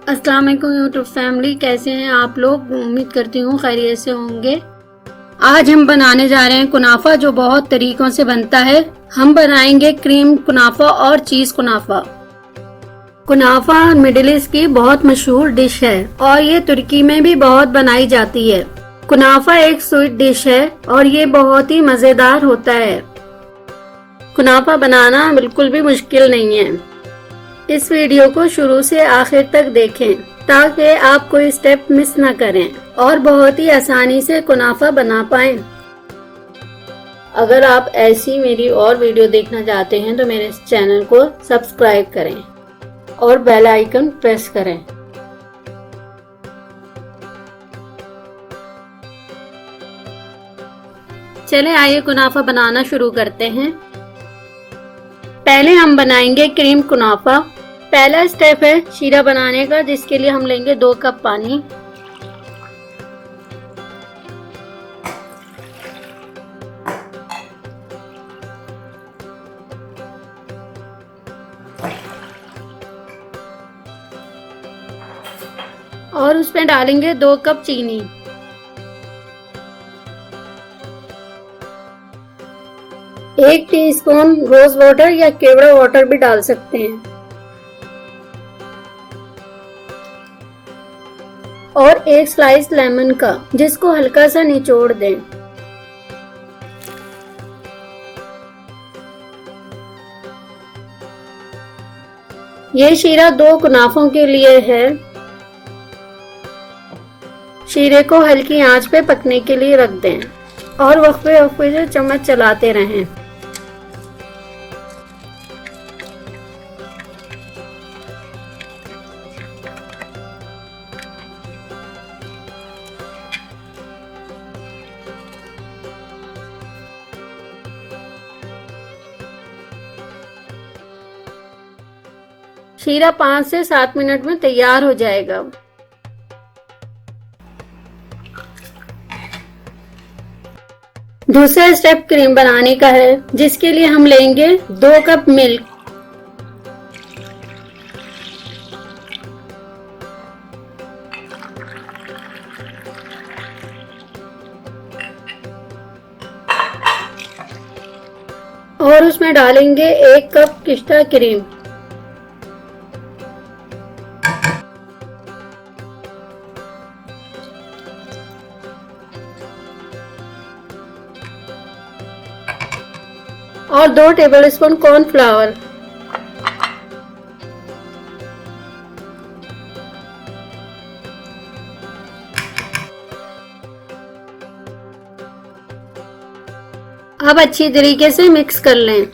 अस्सलाम वालेकुम YouTube family, कैसे हैं आप लोग। उम्मीद करती हूँ खैरियत से होंगे। आज हम बनाने जा रहे हैं कुनाफा, जो बहुत तरीकों से बनता है। हम बनाएंगे क्रीम कुनाफा और चीज कुनाफा। कुनाफा मिडिल ईस्ट की बहुत मशहूर डिश है और ये तुर्की में भी बहुत बनाई जाती है। कुनाफा एक स्वीट डिश है और ये बहुत ही मजेदार होता है। कुनाफा बनाना बिल्कुल भी मुश्किल नहीं है। इस वीडियो को शुरू से आखिर तक देखें ताकि आप कोई स्टेप मिस न करें और बहुत ही आसानी से कुनाफा बना पाएं। अगर आप ऐसी मेरी और वीडियो देखना चाहते हैं तो मेरे इस चैनल को सब्सक्राइब करें और बेल आइकन प्रेस करें। चले आइए कुनाफा बनाना शुरू करते हैं। पहले हम बनाएंगे क्रीम कुनाफा। पहला स्टेप है शीरा बनाने का, जिसके लिए हम लेंगे 2 कप पानी। और उसमें डालेंगे 2 कप चीनी। एक टीस्पून रोज वाटर या केवड़ा वाटर भी डाल सकते हैं। और 1 स्लाइस लेमन का, जिसको हल्का सा निचोड़ दें। ये शीरा 2 कुनाफों के लिए है। शीरे को हल्की आंच पे पकने के लिए रख दें और वक्फे वक्फे से चम्मच चलाते रहें। शीरा 5 से 7 मिनट में तैयार हो जाएगा। दूसरा स्टेप क्रीम बनाने का है, जिसके लिए हम लेंगे 2 कप मिल्क। और उसमें डालेंगे 1 कप पिस्ता क्रीम। और 2 टेबलस्पून कॉर्नफ्लावर। अब अच्छी तरीके से मिक्स कर लें।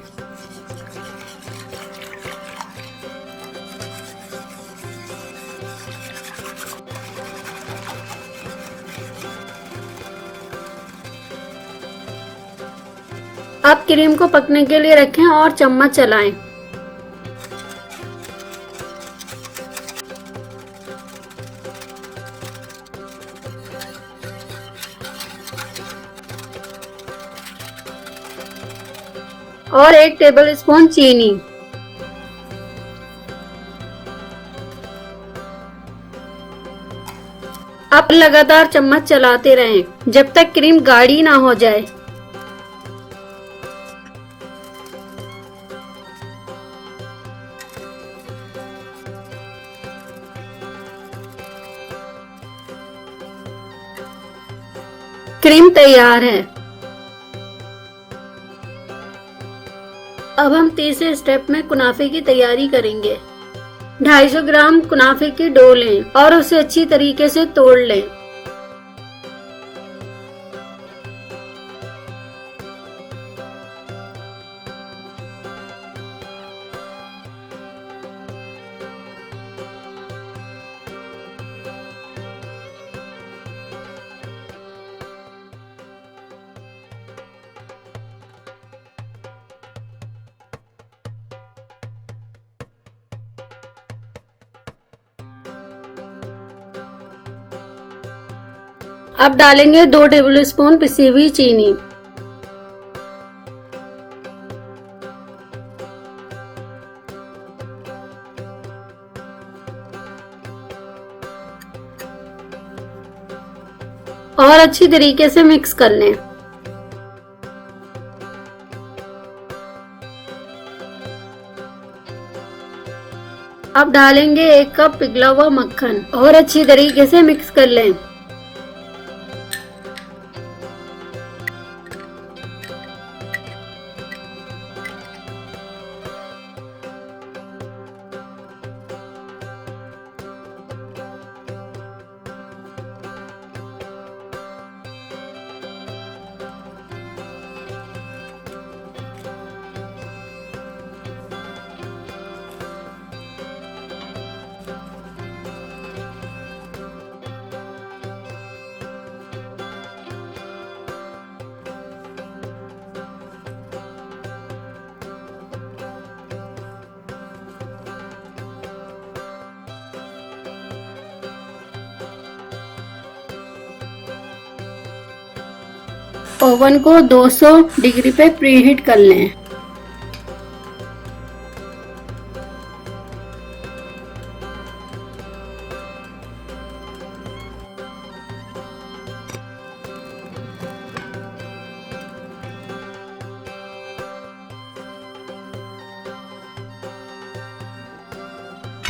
अब क्रीम को पकने के लिए रखें और चम्मच चलाएं। और 1 टेबलस्पून चीनी। अब लगातार चम्मच चलाते रहें जब तक क्रीम गाढ़ी ना हो जाए। क्रीम तैयार है। अब हम तीसरे स्टेप में कुनाफे की तैयारी करेंगे। 250 ग्राम कुनाफे की डो लें और उसे अच्छी तरीके से तोड़ लें। अब डालेंगे 2 टेबलस्पून पिसी हुई चीनी। और अच्छी तरीके से मिक्स कर लें। अब डालेंगे 1 कप पिघला हुआ मक्खन और अच्छी तरीके से मिक्स कर लें। ओवन को 200 डिग्री पे प्रीहीट कर लें।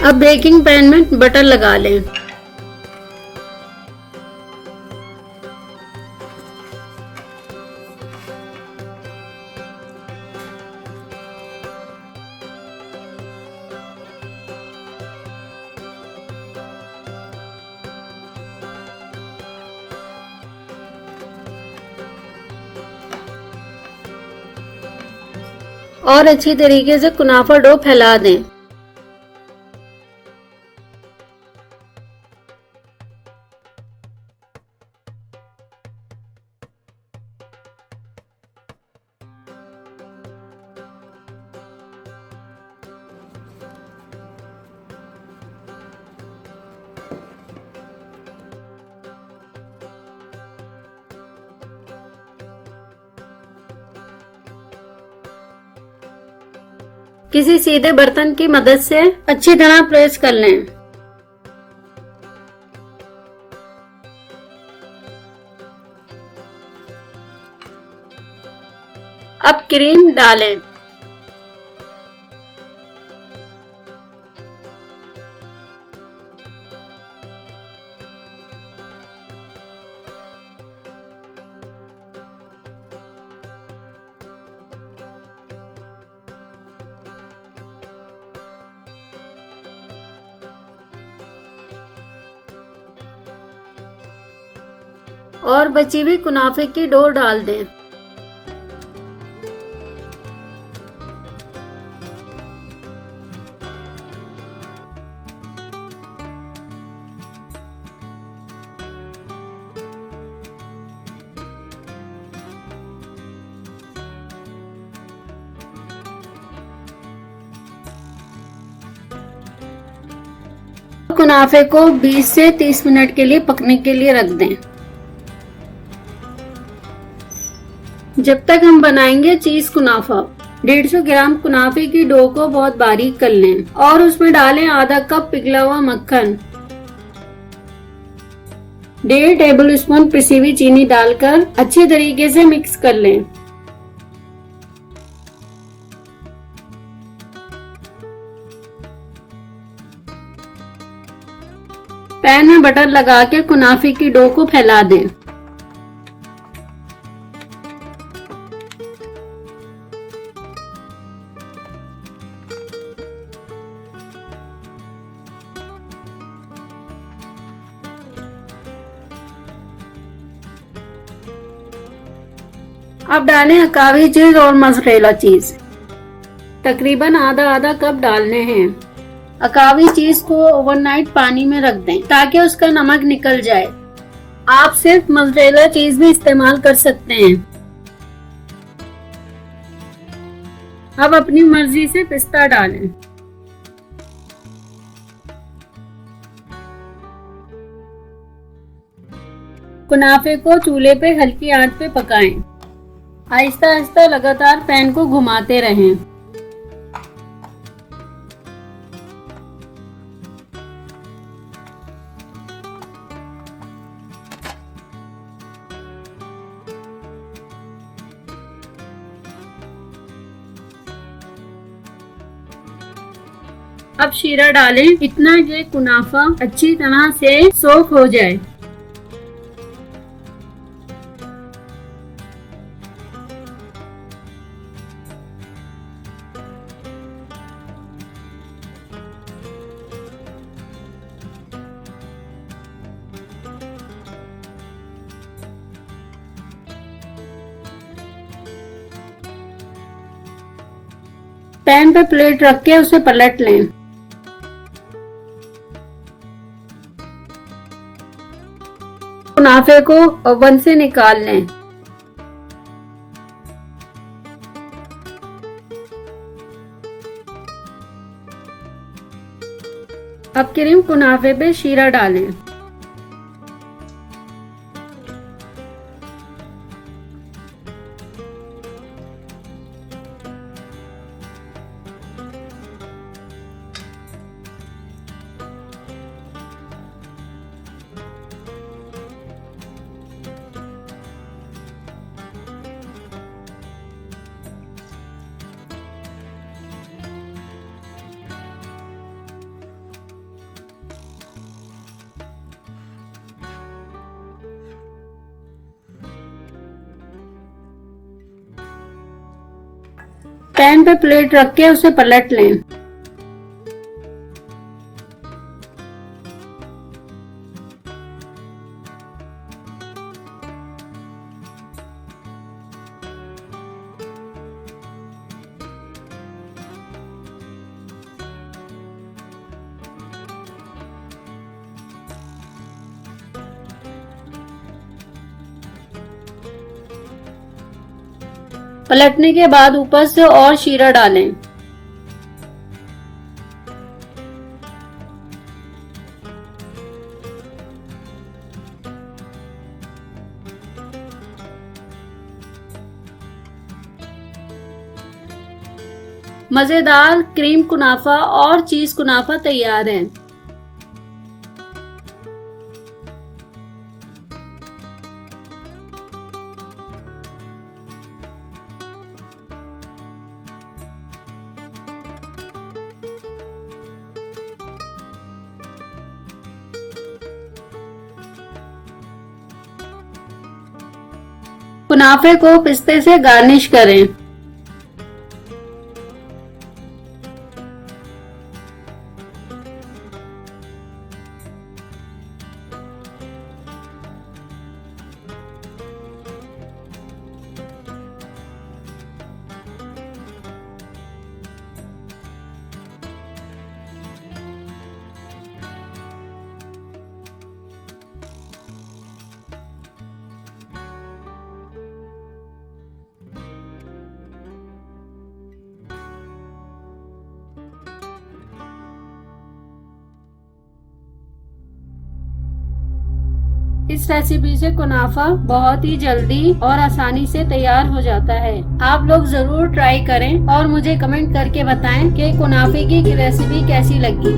अब बेकिंग पैन में बटर लगा लें। और अच्छी तरीके से कुनाफा डो फैला दें। किसी सीधे बर्तन की मदद से अच्छी तरह प्रेस कर लें। अब क्रीम डालें। और बची हुई कुनाफे की डो डाल दें। कुनाफे को 20 से 30 मिनट के लिए पकने के लिए रख दें। जब तक हम बनाएंगे चीज कुनाफा। 150 ग्राम कुनाफे की डो को बहुत बारीक कर लें और उसमें डालें आधा कप पिघला हुआ मक्खन, 1.5 टेबल स्पून पिसी हुई चीनी डालकर अच्छे तरीके से मिक्स कर लें। पैन में बटर लगा के कुनाफे की डो को फैला दें। अब डालें अकावी चीज और मोज़रेला चीज। तकरीबन आधा आधा कप डालने हैं। अकावी चीज को ओवरनाइट पानी में रख दें ताकि उसका नमक निकल जाए। आप सिर्फ मोज़रेला चीज भी इस्तेमाल कर सकते हैं। अब अपनी मर्जी से पिस्ता डालें। कुनाफे को चूल्हे पे हल्की आंच पे पकाएं। आहिस्ता आहिस्ता लगातार पैन को घुमाते रहें। अब शीरा डालें, इतना ये कुनाफा अच्छी तरह से सोख हो जाए। पैन पे प्लेट रख के उसे पलट लें। कुनाफे को ओवन से निकाल लें। अब क्रीम कुनाफे पे शीरा डालें। पैन पे प्लेट रख के उसे पलट लें। पलटने के बाद ऊपर से और शीरा डालें। मजेदार क्रीम कुनाफा और चीज कुनाफा तैयार है। कुनाफे को पिस्ते से गार्निश करें। इस रेसिपी से कुनाफा बहुत ही जल्दी और आसानी से तैयार हो जाता है। आप लोग जरूर ट्राई करें और मुझे कमेंट करके बताएं कि कुनाफे की रेसिपी कैसी लगी।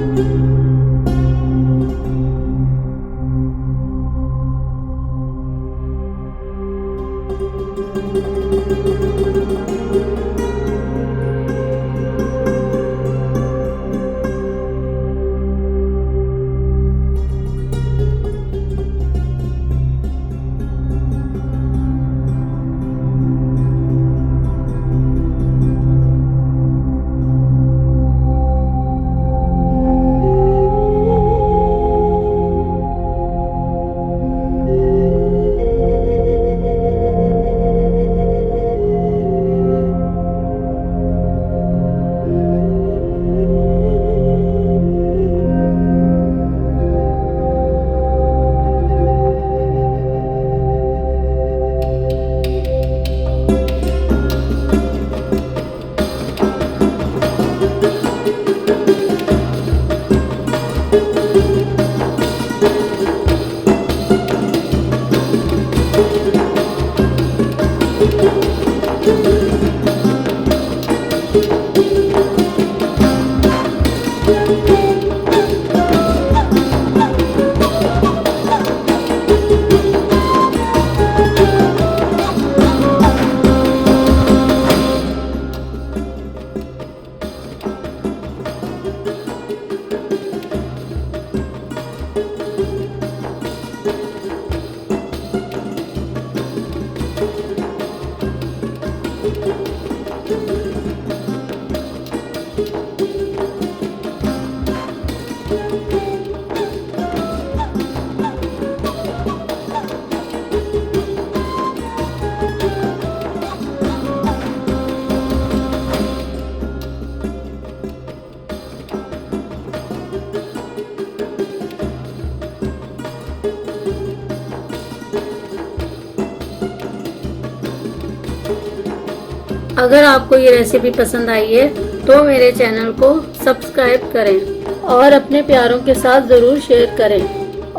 अगर आपको ये रेसिपी पसंद आई है तो मेरे चैनल को सब्सक्राइब करें और अपने प्यारों के साथ ज़रूर शेयर करें।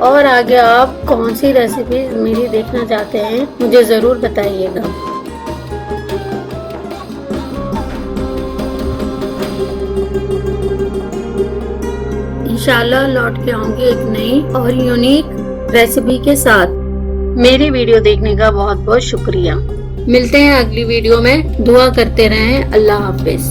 और आगे आप कौन सी रेसिपी मेरी देखना चाहते हैं मुझे ज़रूर बताइएगा। इंशाल्लाह लौट के आऊंगी एक नई और यूनिक रेसिपी के साथ। मेरी वीडियो देखने का बहुत बहुत शुक्रिया। मिलते हैं अगली वीडियो में। दुआ करते रहें। अल्लाह हाफिज।